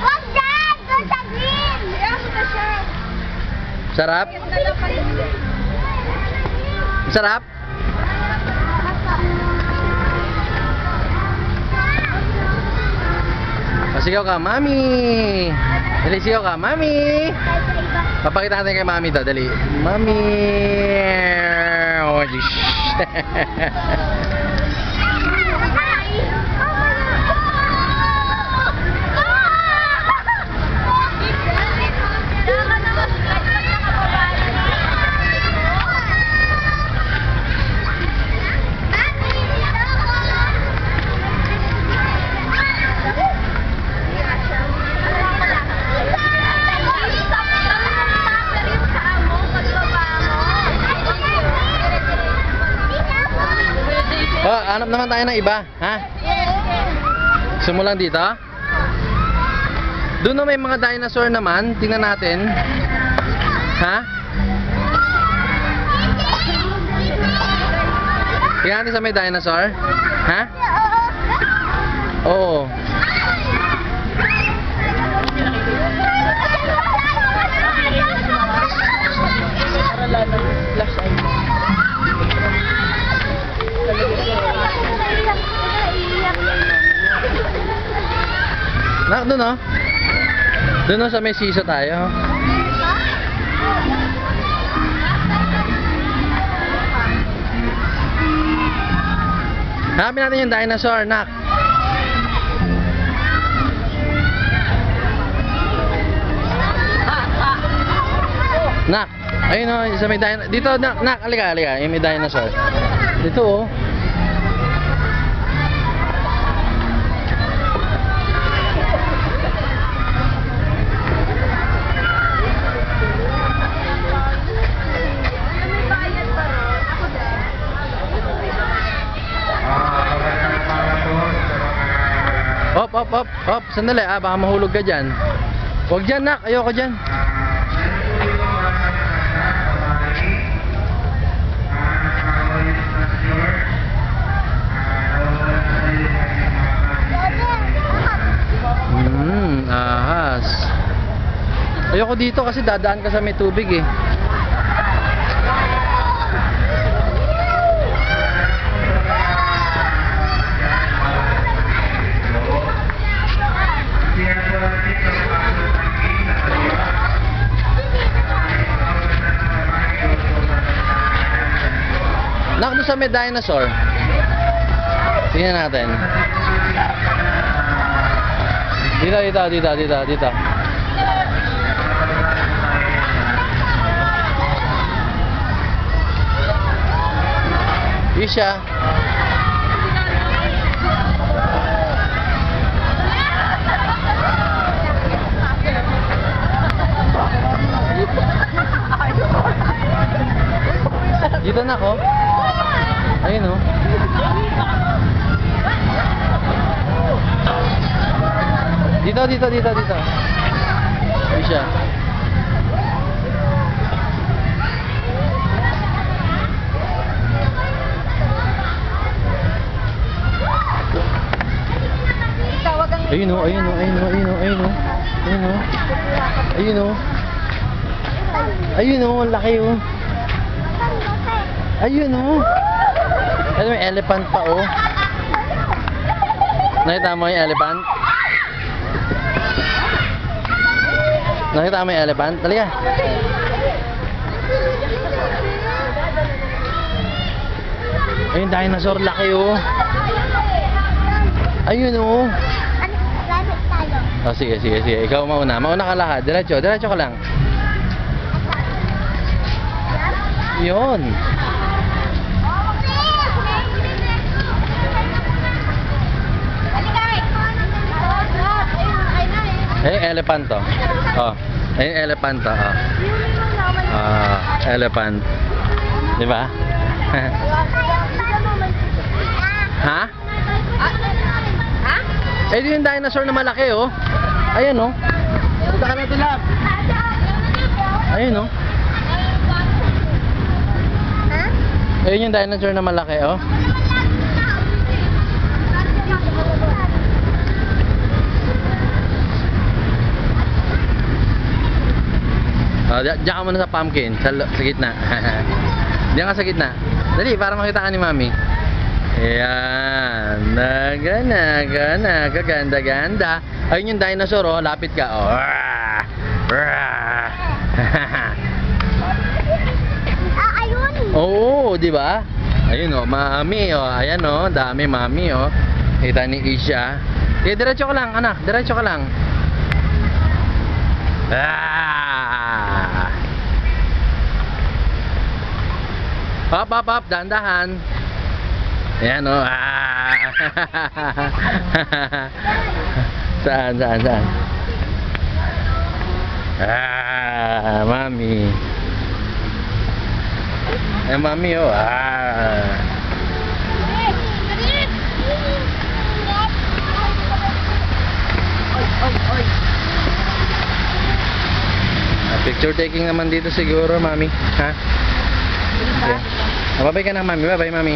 Wag dyan! Doon sa green! Sarap? Sarap? Pasigaw ka, Mami! Dali, sigaw ka, Mami! Papakita natin kay Mami to, dali. Mami! Oh, oh, hanap naman tayo ng iba, ha? Sumulang dito? Doon na may mga dinosaur naman, tingnan natin. Ha? Tingnan natin sa may dinosaur. Ha? Oo. Nak, doon oh. Doon oh, sa may sisa tayo. Hanapin natin yung dinosaur, nak. Nak, ayun oh, sa may dinosaur. Dito, nak, alika, yung may dinosaur. Dito oh. Hop, sandali baka mahulog ka dyan. Huwag dyan, nak, ayoko dyan. Ahas. Ayoko dito kasi dadaan ka sa may tubig eh. Nak, doon sa may dinosaur. Tingnan natin. Dito. Isha. Dito na ako. Ayun oh. Dito. Isha. Ayun oh. Ayun oh, laki oh. Ayun oh. Ano, may elephant pa oh. Nakita mo yung elephant? Nakita mo yung elephant? Talika. Ayun, dinosaur, laki oh. Ayun oh. Oh, sige. Ikaw mauna. Mauna ka lahat. Diretso ka lang. Yun. Elephant to. Oh, elephant to. Elephant. Di ba? Ha? Ito yung dinosaur na malaki oh. Ayan oh. Punta ka na tulap. Ayun oh. Ayun yung dinosaur na malaki oh. Diyan ka muna sa pumpkin, sa gitna. Diyan ka sa gitna. Dali, para makita ka ni Mami. Ayan. Ganda. Ayun yung dinosaur, oh. Lapit ka, oh. Ayun. Oo, di ba? Ayun, oh. Mami, oh. Ayan, oh. Dami, Mami, oh. Kita ni Isha. Okay, diretso ka lang, anak. Diretso ka lang. Hop, dahan-dahan. Ayan, oh. Saan? Mami. Mami, oh. Oy. Picture taking naman dito siguro, Mami. Ha? Okay. Babay ka na, Mami. Bye-bye, Mami.